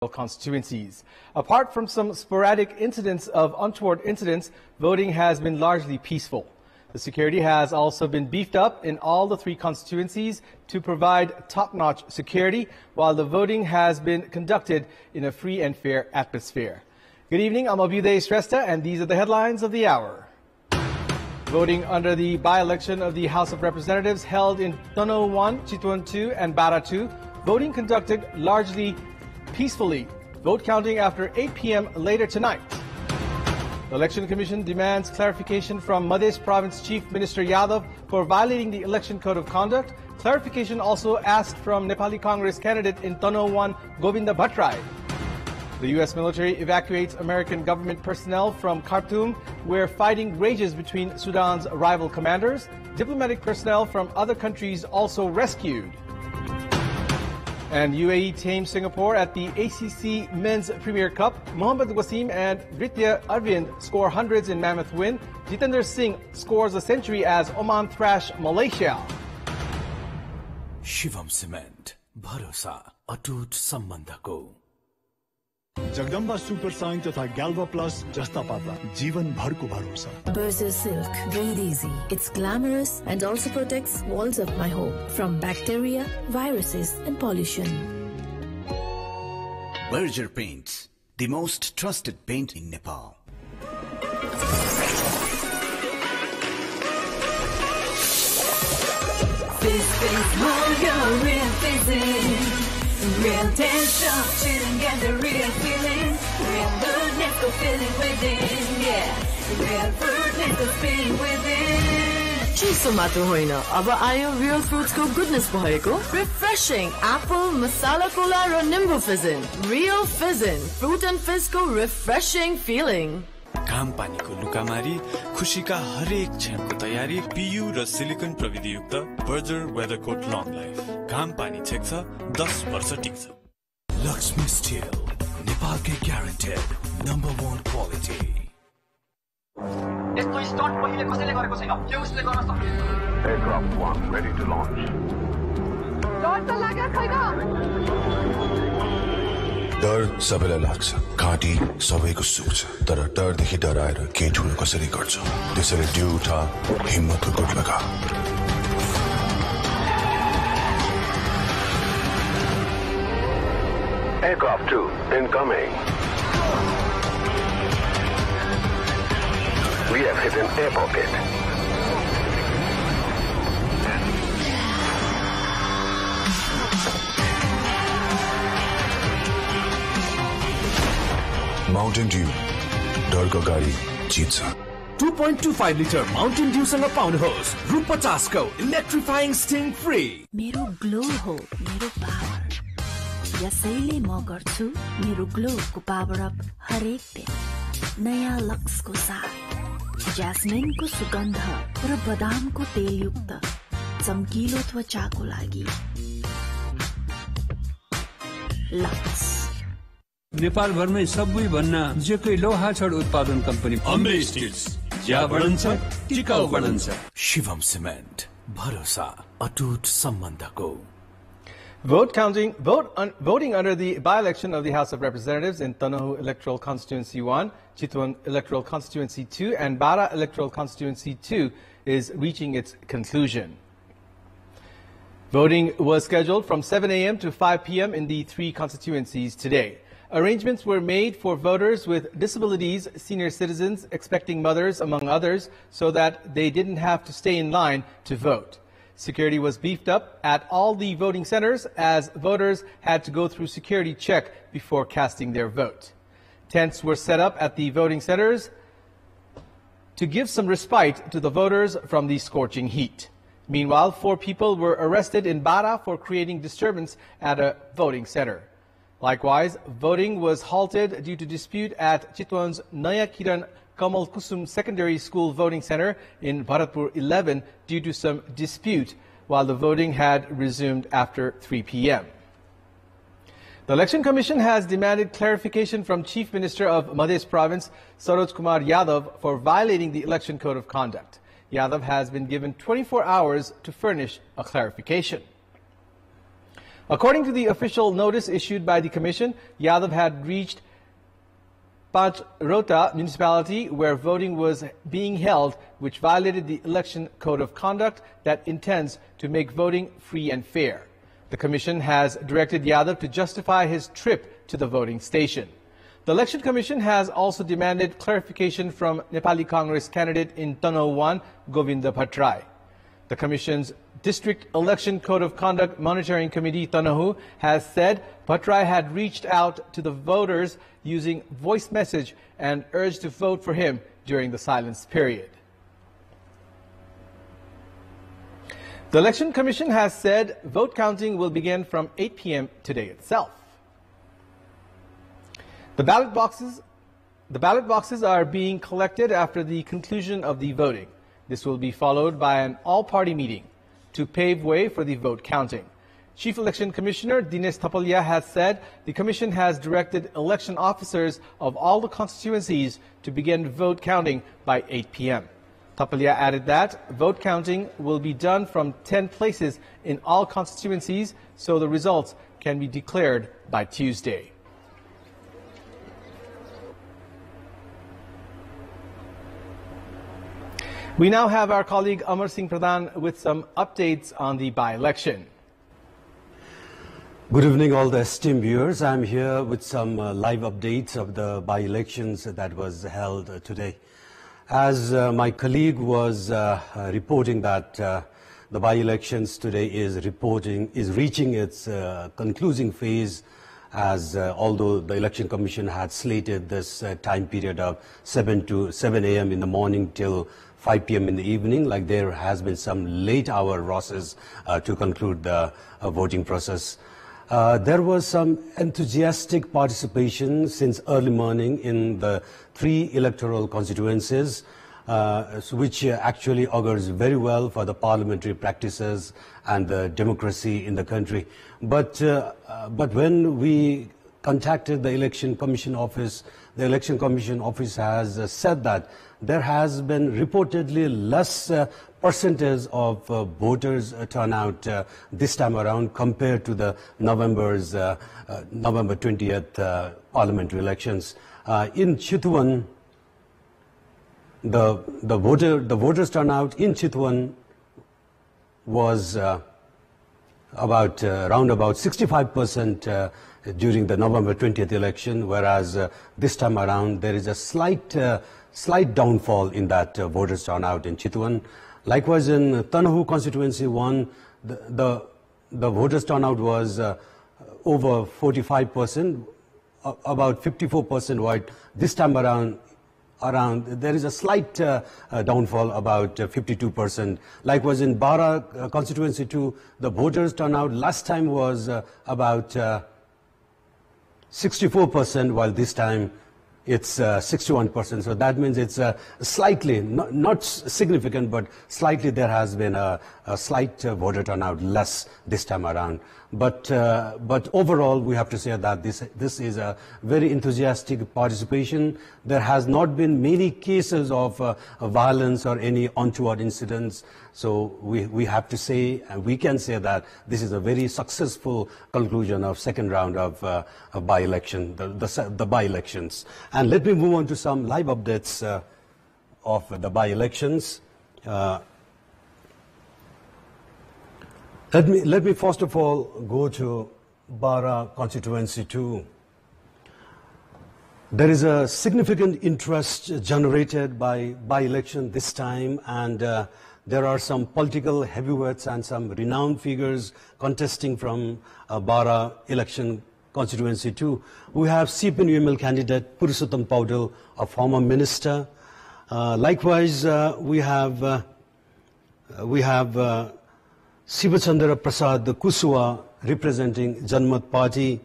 constituencies. Apart from some sporadic incidents of untoward incidents, voting has been largely peaceful. The security has also been beefed up in all the 3 constituencies to provide top-notch security, while the voting has been conducted in a free and fair atmosphere. Good evening, I'm Abhyuday Shrestha, and these are the headlines of the hour. Voting under the by-election of the House of Representatives held in Tono 1, Chitwan 2, and Bara 2, voting conducted largely peacefully. Vote counting after 8 p.m. later tonight. The Election Commission demands clarification from Madhya Province Chief Minister Yadav for violating the Election Code of Conduct. Clarification also asked from Nepali Congress candidate in Tono 1, Govinda Bhattrai. The U.S. military evacuates American government personnel from Khartoum, where fighting rages between Sudan's rival commanders. Diplomatic personnel from other countries also rescued. And UAE tames Singapore at the ACC Men's Premier Cup. Mohammad Wasim and Ritya Arvind score hundreds in mammoth win. Jitender Singh scores a century as Oman thrash Malaysia. Shivam Cement, Bharosa, Atut Sambandhako. Jagdamba super shine तथा Galva Plus जस्ता पाता जीवन भर को भरोसा. Berger Silk, breathe easy. It's glamorous and also protects walls of my home from bacteria, viruses and pollution. Berger Paints, the most trusted paint in Nepal. Real tension, chilling, get the real feeling. Real goodness, go feeling within, yeah. Real fruitness, go feeling within. Chiso matro hoina, aba ayo real fruits ko goodness bhayeko. Refreshing apple, masala cola ro nimbu fizzin. Real fizzin, fruit and fizz ko refreshing feeling. घाम पानीको लुकामारी खुशीका हरेक क्षणको तयारी PU र silicon प्रविधियुक्त Berger weather coat long life घाम पानी छेक्छ 10 वर्ष टिक्छ Lakshmi Steel, नेपालकै ग्यारेन्टेड नम्बर 1 क्वालिटी यस्तो स्टन्ट पहिले कसैले गरेको छैन के उसले गर्न सक्छ Aircraft 1 ready to launch डर त लाग्या छैन डर सबैलाई लाग्छ घाँटी सबैको सुक्छ तर डरदेखि डराएर केही ठुलो कसरी गर्छ त्यसैले जिउ उठा हिम्मतको गुट लगा Aircraft 2 incoming We have hit an air pocket Mountain Dew, डरको गाडी जित्छ 2.25 लिटर Mountain Dew सँग पाउनुहोस् रु 50 को इलेक्ट्रिफाइङ स्टिङ फ्री मेरो ग्लो हो मेरो पावर यसैले म गर्छु मेरो ग्लो को पावर अप हरेक दिन नयाँ लक्स को साथ जैस्मिन को सुगन्ध र बदाम को तेल युक्त चम्किलो त्वचाको लागि लक्स नेपाल भरमै सबै भन्ना जेकै लोहा छड उत्पादन कम्पनी अम्बे स्टिल्स ज्या बढन्छ टिकाउ बढन्छ शिवम सिमेन्ट भरोसा अटुट सम्बन्धको Voting under the by-election of the House of Representatives in Tonohu Electoral Constituency 1, Chitwan Electoral Constituency 2, and Bara Electoral Constituency 2 is reaching its conclusion. Voting was scheduled from 7 a.m. to 5 p.m. in the 3 constituencies today. Arrangements were made for voters with disabilities, senior citizens, expecting mothers, among others, so that they didn't have to stay in line to vote. Security was beefed up at all the voting centers as voters had to go through security check before casting their vote. Tents were set up at the voting centers to give some respite to the voters from the scorching heat. Meanwhile, 4 people were arrested in Bara for creating disturbance at a voting center. Likewise, voting was halted due to dispute at Chitwan's Naya Kiran Kamal Kusum Secondary School Voting Center in Bharatpur 11 due to some dispute, while the voting had resumed after 3 p.m. The Election Commission has demanded clarification from Chief Minister of Madhya Province, Saroj Kumar Yadav, for violating the Election Code of Conduct. Yadav has been given 24 hours to furnish a clarification. According to the official notice issued by the commission, Yadav had reached Panchrota municipality where voting was being held, which violated the election code of conduct that intends to make voting free and fair. The commission has directed Yadav to justify his trip to the voting station. The Election Commission has also demanded clarification from Nepali Congress candidate in Tanoh 1, Govinda Bhattrai. The Commission's District Election Code of Conduct Monitoring Committee, Tanoh, has said Bhattrai had reached out to the voters using voice message and urged to vote for him during the silence period. The Election Commission has said vote counting will begin from 8 p.m. today itself. The ballot boxes are being collected after the conclusion of the voting. This will be followed by an all-party meeting to pave way for the vote counting. Chief Election Commissioner Dinesh Thapaliya has said the Commission has directed election officers of all the constituencies to begin vote counting by 8 p.m. Thapaliya added that vote counting will be done from 10 places in all constituencies, so the results can be declared by Tuesday. We now have our colleague Amar Singh Pradhan with some updates on the by-election. Good evening, all the esteemed viewers. I'm here with some live updates of the by-elections that was held today. As my colleague was reporting that the by-elections today is reaching its concluding phase, as although the Election Commission had slated this time period of 7 a.m. in the morning till 5 p.m. in the evening, like there has been some late hour losses to conclude the voting process. There was some enthusiastic participation since early morning in the 3 electoral constituencies, which actually augurs very well for the parliamentary practices and the democracy in the country. But when we contacted the Election Commission office, the Election Commission office has said that there has been reportedly less percentage of voters turnout this time around compared to the November 20th parliamentary elections. In Chitwan, the voters turnout in Chitwan was around about 65% during the November 20th election, whereas this time around there is a slight downfall in that voters turnout in Chitwan. Likewise, in Tanoh constituency 1, the voters turnout was over 45%, about 54% white. This time around there is a slight downfall, about 52%. Likewise, in Bara constituency 2, the voters turnout last time was about 64%, while this time it's 61%. So that means it's slightly, not significant, but slightly there has been a slight voter turnout less this time around. But overall, we have to say that this is a very enthusiastic participation. There has not been many cases of violence or any untoward incidents. So we have to say, and we can say that this is a very successful conclusion of second round of by-election, the by-elections. And let me move on to some live updates of the by-elections. Let me first of all go to Bara constituency 2. There is a significant interest generated by election this time, and there are some political heavyweights and some renowned figures contesting from Bara election constituency 2. We have CPN-UML candidate Purushottam Paudel, a former minister. Likewise, we have Sivachandra Prasad Kuswa representing Janmat Party.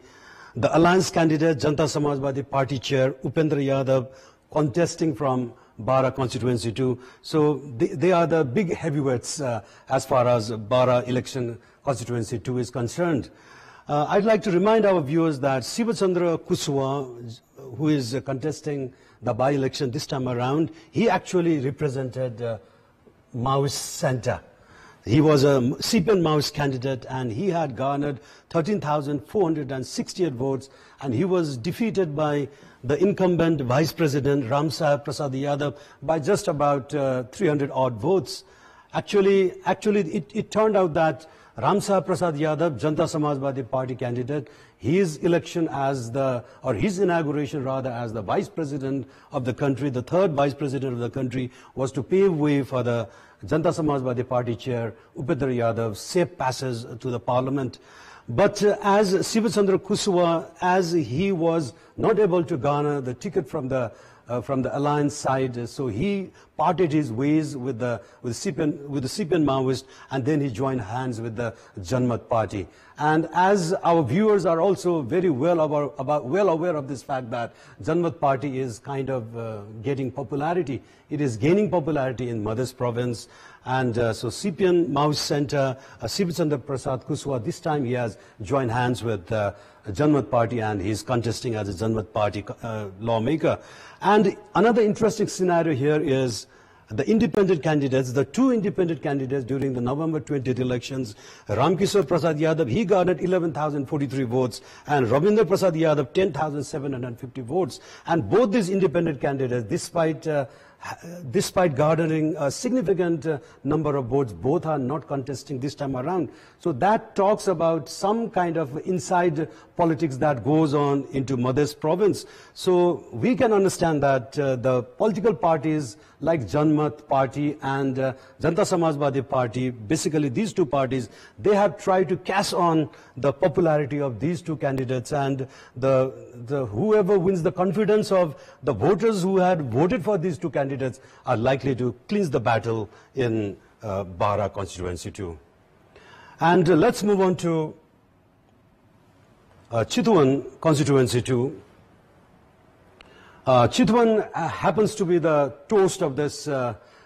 The alliance candidate Janta Samajwadi Party chair Upendra Yadav contesting from Bara constituency 2. So they are the big heavyweights as far as Bara election constituency 2 is concerned. I'd like to remind our viewers that Sivachandra Kuswa, who is contesting the by-election this time around, he actually represented Maoist Center. He was a CPN Maoist candidate, and he had garnered 13,468 votes, and he was defeated by the incumbent Vice President Ramsaheb Prasad Yadav by just about 300 odd votes. Actually, it turned out that Ramsaheb Prasad Yadav, Janata Samajwadi Party candidate, his election his inauguration rather as the Vice President of the country, the third Vice President of the country, was to pave way for the Janata Samajwadi Party chair, Upendra Yadav, safe passage to the parliament. But as Shiv Chandra Kuswa, as he was not able to garner the ticket from the alliance side, so he parted his ways with the CPN Maoist, and then he joined hands with the Janmat Party. And as our viewers are also very well aware of this fact that Janmat Party is kind of getting popularity, it is gaining popularity in Madhya province. And so CPN Maoist Center, Shiv Chandra Prasad Kuswa, this time he has joined hands with Janmat Party, and he is contesting as a Janmat Party lawmaker. And another interesting scenario here is the independent candidates, the two independent candidates during the November 20th elections. Ramkishore Prasad Yadav, he garnered 11,043 votes, and Rabindra Prasad Yadav 10,750 votes. And both these independent candidates, despite garnering a significant number of votes, both are not contesting this time around. So that talks about some kind of inside politics that goes on into Madhya province. So we can understand that the political parties like Janmat Party and Janata Samajwadi Party, basically these two parties, they have tried to cash on the popularity of these two candidates, and whoever wins the confidence of the voters who had voted for these two candidates are likely to clinch the battle in Bara constituency too. And let's move on to Chitwan constituency too. Chitwan happens to be the toast of this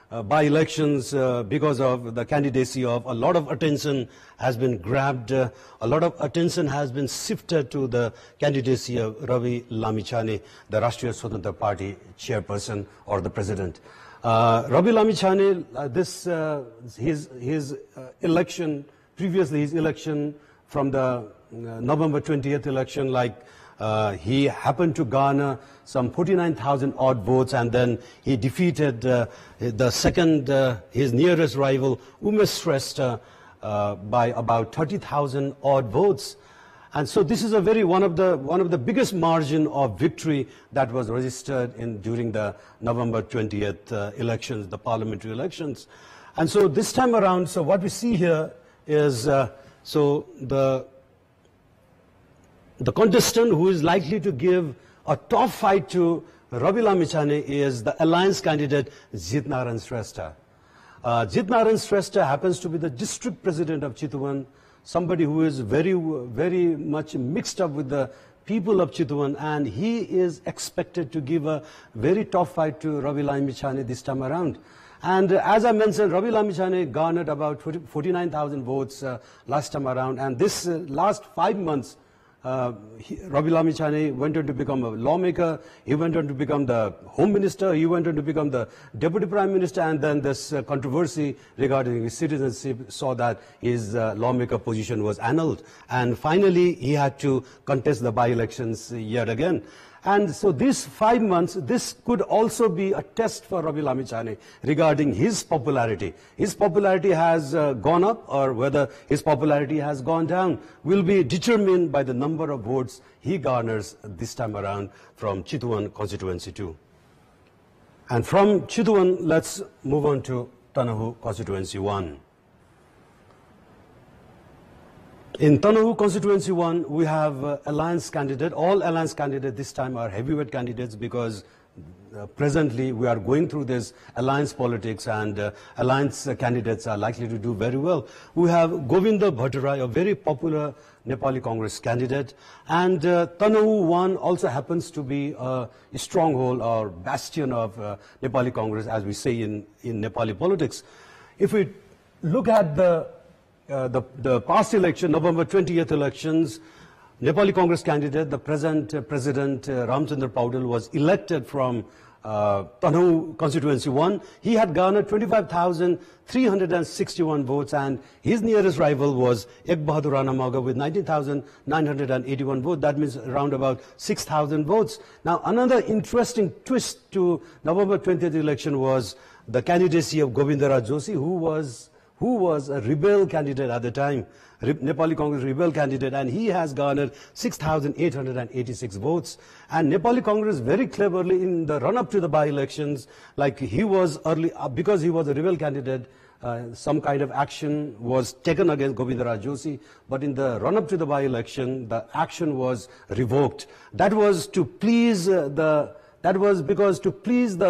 by-elections because of the candidacy of a lot of attention has been grabbed, a lot of attention has been shifted to the candidacy of Ravi Lamichhane, the Rashtriya Swatantra Party chairperson or the president. Ravi Lamichhane, his election, previously his election from the November 20th election, he happened to garner some 49,000 odd votes, and then he defeated the second, his nearest rival, Umesh Shrestha, by about 30,000 odd votes. And so this is one of the biggest margin of victory that was registered during the November 20th elections, the parliamentary elections. And so this time around, so what we see here is the contestant who is likely to give a tough fight to Ravi Lamichhane is the alliance candidate Jitnaran Shrestha. Jitnaran Shrestha happens to be the district president of Chitwan, somebody who is very, very much mixed up with the people of Chitwan, and he is expected to give a very tough fight to Ravi Lamichhane this time around. And as I mentioned, Ravi Lamichhane garnered about 49,000 votes last time around, and this last 5 months, Ravi Lamichhane went on to become a lawmaker, he went on to become the home minister, he went on to become the deputy prime minister, and then this controversy regarding his citizenship saw that his lawmaker position was annulled. And finally, he had to contest the by-elections yet again. And so these 5 months, this could also be a test for Ravi Lamichhane regarding his popularity. His popularity has gone up, or whether his popularity has gone down will be determined by the number of votes he garners this time around from Chitwan constituency too. And from Chitwan, let's move on to Tanahu constituency 1. In Tanahu constituency 1, we have alliance candidate. All alliance candidates this time are heavyweight candidates because presently we are going through this alliance politics, and alliance candidates are likely to do very well. We have Govinda Bhattarai, a very popular Nepali Congress candidate, and Tanahu 1 also happens to be a stronghold or bastion of Nepali Congress, as we say in Nepali politics. If we look at the past election, November 20th elections, Nepali Congress candidate, the present President Ramchandra Paudel was elected from Tanhu constituency won. He had garnered 25,361 votes, and his nearest rival was Ek Bahadur Rana Mauga with 19,981 votes. That means around about 6,000 votes. Now, another interesting twist to November 20th election was the candidacy of Govindara Joshi, who was a rebel candidate at the time, Nepali Congress rebel candidate, and he has garnered 6,886 votes. And Nepali Congress very cleverly in the run-up to the by-elections, like he was early, because he was a rebel candidate, some kind of action was taken against Govindara Joshi, but in the run-up to the by-election, the action was revoked. That was to please the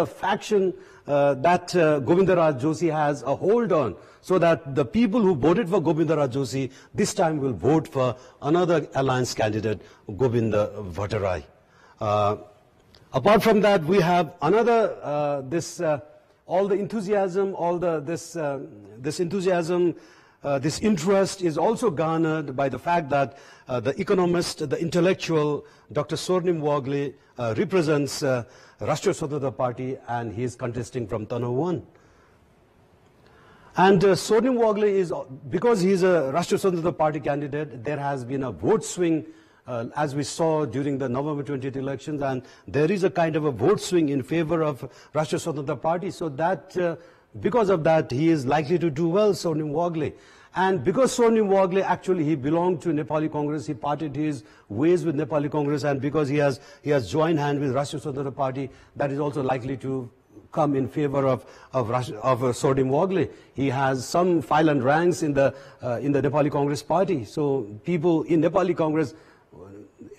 faction that Govindara Joshi has a hold on, so that the people who voted for Govindara Joshi this time will vote for another alliance candidate, Govinda Bhattarai. Apart from that, we have another all the enthusiasm, this interest is also garnered by the fact that the economist, the intellectual, Dr. Swarnim Wagle represents Rashtriya Swatantra Party, and he is contesting from Tanhu 1. And Swarnim Wagle is, because he is a Rashtriya Swatantra Party candidate, there has been a vote swing as we saw during the November 20th elections, and there is a kind of a vote swing in favor of Rashtriya Swatantra Party, so that because of that he is likely to do well, Swarnim Wagle. And because Swarnim Wagle actually he belonged to Nepali Congress, he parted his ways with Nepali Congress, and because he has joined hand with Rashtriya Swatantra Party, that is also likely to come in favor of Swarnim Wagle. He has some file and ranks in the Nepali Congress Party, so people in Nepali Congress,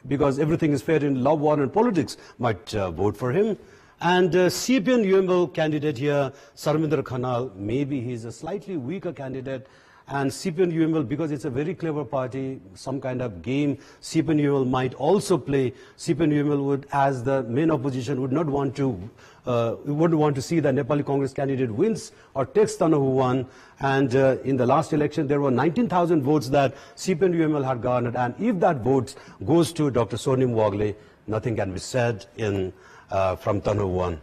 because everything is fair in love, war and politics, might vote for him. And CPN UML candidate here, Sarmendra Khanal, maybe he's a slightly weaker candidate. And CPN UML, because it's a very clever party, some kind of game CPN UML might also play. CPN UML would, as the main opposition, would not want to see the Nepali Congress candidate wins or takes Tanhu 1. And in the last election, there were 19,000 votes that CPN UML had garnered. And if that vote goes to Dr. Swarnim Wagle, nothing can be said from Tanhu 1.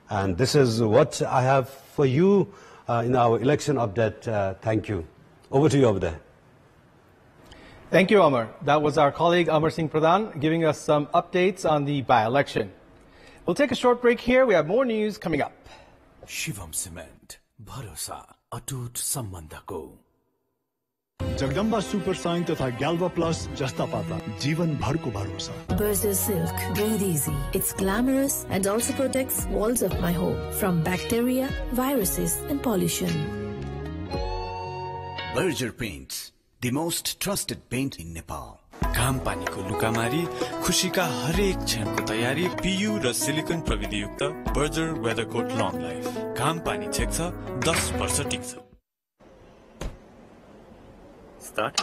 And this is what I have for you in our election update. Thank you. Over to you over there. Thank you, Amar. That was our colleague Amar Singh Pradhan giving us some updates on the by-election. We'll take a short break here. We have more news coming up. Shivam Cement, Bharosa, Atut Sambandhako. Jagdamba super shine तथा Galva plus जस्ता पाता जीवन भर को भरोसा. Berger Silk, breathe easy. It's glamorous and also protects walls of my home from bacteria, viruses and pollution. Berger Paints, the most trusted paint in Nepal. घाम पानीको लुकामारी, खुशीका हरेक क्षणको तयारी PU र सिलिकन प्रविधियुक्त बर्जर वेदरकोट लङ लाइफ. घाम पानी छेक्छ, 10 वर्ष टिक्छ. Start.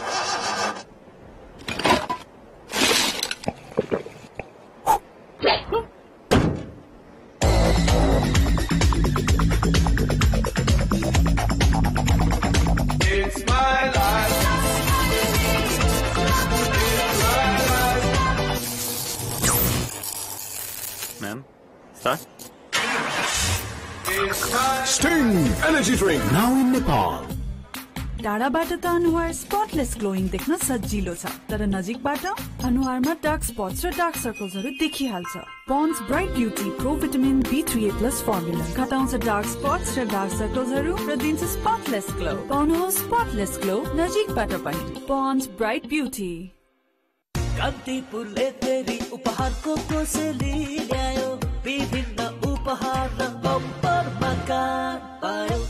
It's my life. Ma'am, start. Sting Energy Drink, now in Nepal. टाढाबाट त अनुहार स्पटलेस ग्लोइङ देख्न सजिलो छ, तर नजिकबाट अनुहारमा डार्क स्पट्स र डार्क सर्कल्सहरू देखिहाल्छ. Pond's bright beauty pro vitamin B3A+ formula घटाउँछ डार्क स्पट्स र डार्क सर्कल्सहरू र दिन्छ स्पटलेस ग्लो. पाउनुहोस् स्पटलेस ग्लो नजिकबाट पनि. पन्ड्स ब्राइट ब्युटी. कान्तिपुरले तेरी उपहारको कोसेली ल्यायो, विभिन्न उपहार र बम्पर मकान पायो.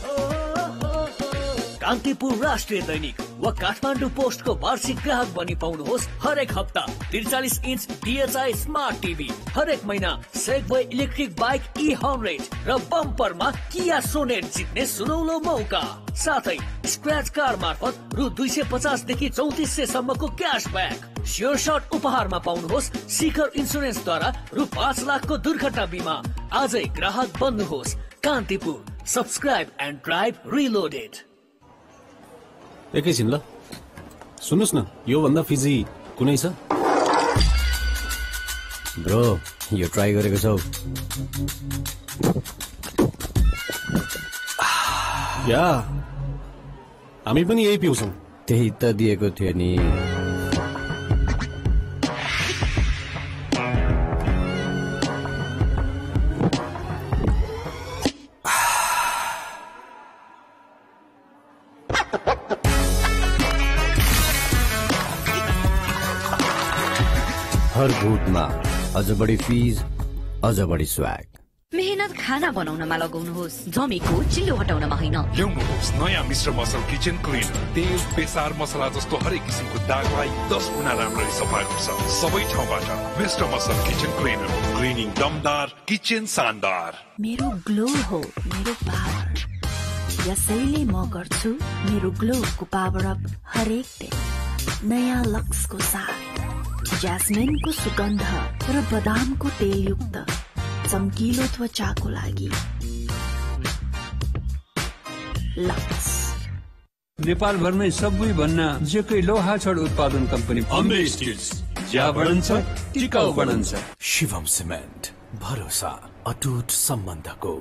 कान्तिपुर राष्ट्रिय दैनिक वा काठमाडौँ पोस्टको वार्षिक ग्राहक बनी पाउनुहोस्. हरेक हप्ता 43 इन्च DHI स्मार्ट टिभी, हरेक महिना सेगवे इलेक्ट्रिक बाइक E100 र बम्परमा किया सोनेट जित्ने सुनौलो मौका. साथै स्क्रैच कार मार्फत रु 250 देखि 3400 सम्मको क्याशब्याक. स्योर शट उपहारमा पाउनुहोस् शिखर इन्सुरेन्सद्वारा रु 5 लाखको दुर्घटना बिमा. आजै ग्राहक बन्नुहोस्. Kantipur, subscribe and drive reloaded. एकैछिन ल, सुन्नुस् न, यो भन्दा फिजी कुनै छ? ब्रो यो ट्राई गरेको छौ या हामी पनि यही पिउँछौं त्यही त दिएको थियो नि हर भूतमा अझ बढी फीज अझ बढी स्वैग मेहनत खाना बनाउनमा लगाउनुहोस् जमेको चिल्लो हटाउनमा होइन ल्याउनुहोस् नयाँ मिस्टर मसल किचन क्लिनर तेल बेसार मसला जस्तो हरेक किसिमको दागलाई 10 गुणा राम्ररी सफा गर्छ सबै ठाउँबाट mister muscle kitchen cleaner cleaning दमदार किचन शानदार मेरो ग्लो हो मेरो पावर यसैले म गर्छु मेरो ग्लोको पावर अप हरेक दिन नयाँ लक्सको साथ ज्यास्मिनको सुगन्ध र बदामको तेलयुक्त चम्किलो त्वचाको लागि लक्स नेपाल भरमै सबै भन्ना जेकै लोहा छड उत्पादन कम्पनी अम्बे स्टिल्स ज्या बढन्छ टिकाउ बढन्छ शिवम सिमेन्ट भरोसा अटुट सम्बन्धको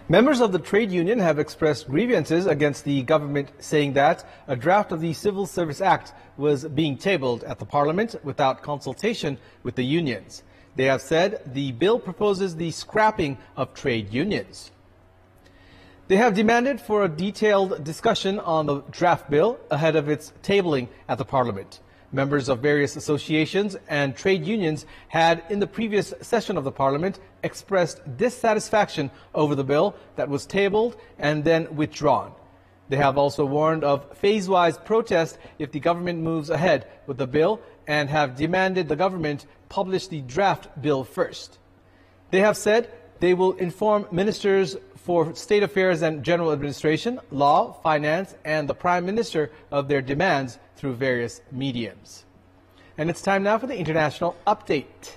Members of the trade union have expressed grievances against the government, saying that a draft of the Civil Service Act was being tabled at the Parliament without consultation with the unions. They have said the bill proposes the scrapping of trade unions. They have demanded for a detailed discussion on the draft bill ahead of its tabling at the Parliament. Members of various associations and trade unions had, in the previous session of the Parliament, expressed dissatisfaction over the bill that was tabled and then withdrawn. They have also warned of phase-wise protest if the government moves ahead with the bill and have demanded the government publish the draft bill first. They have said they will inform ministers for State Affairs and General Administration, Law, Finance, and the Prime Minister of their demands through various mediums. And it's time now for the international update.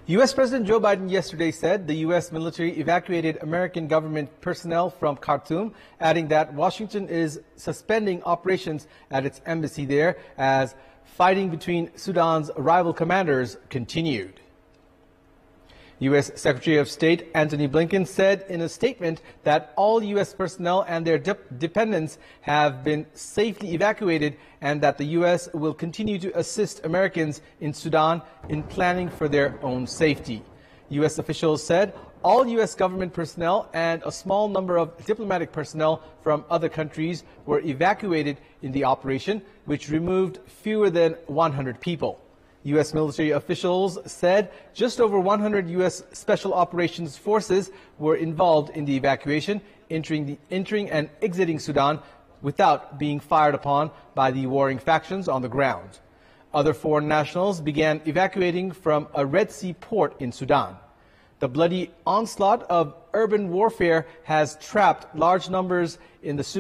U.S. President Joe Biden yesterday said the U.S. military evacuated American government personnel from Khartoum, adding that Washington is suspending operations at its embassy there as fighting between Sudan's rival commanders continued. U.S. Secretary of State Antony Blinken said in a statement that all U.S. personnel and their dependents have been safely evacuated and that the U.S. will continue to assist Americans in Sudan in planning for their own safety. U.S. officials said all U.S. government personnel and a small number of diplomatic personnel from other countries were evacuated in the operation, which removed fewer than 100 people. U.S. military officials said just over 100 U.S. Special Operations Forces were involved in the evacuation, entering and exiting Sudan without being fired upon by the warring factions on the ground. Other foreign nationals began evacuating from a Red Sea port in Sudan. The bloody onslaught of urban warfare has trapped large numbers in the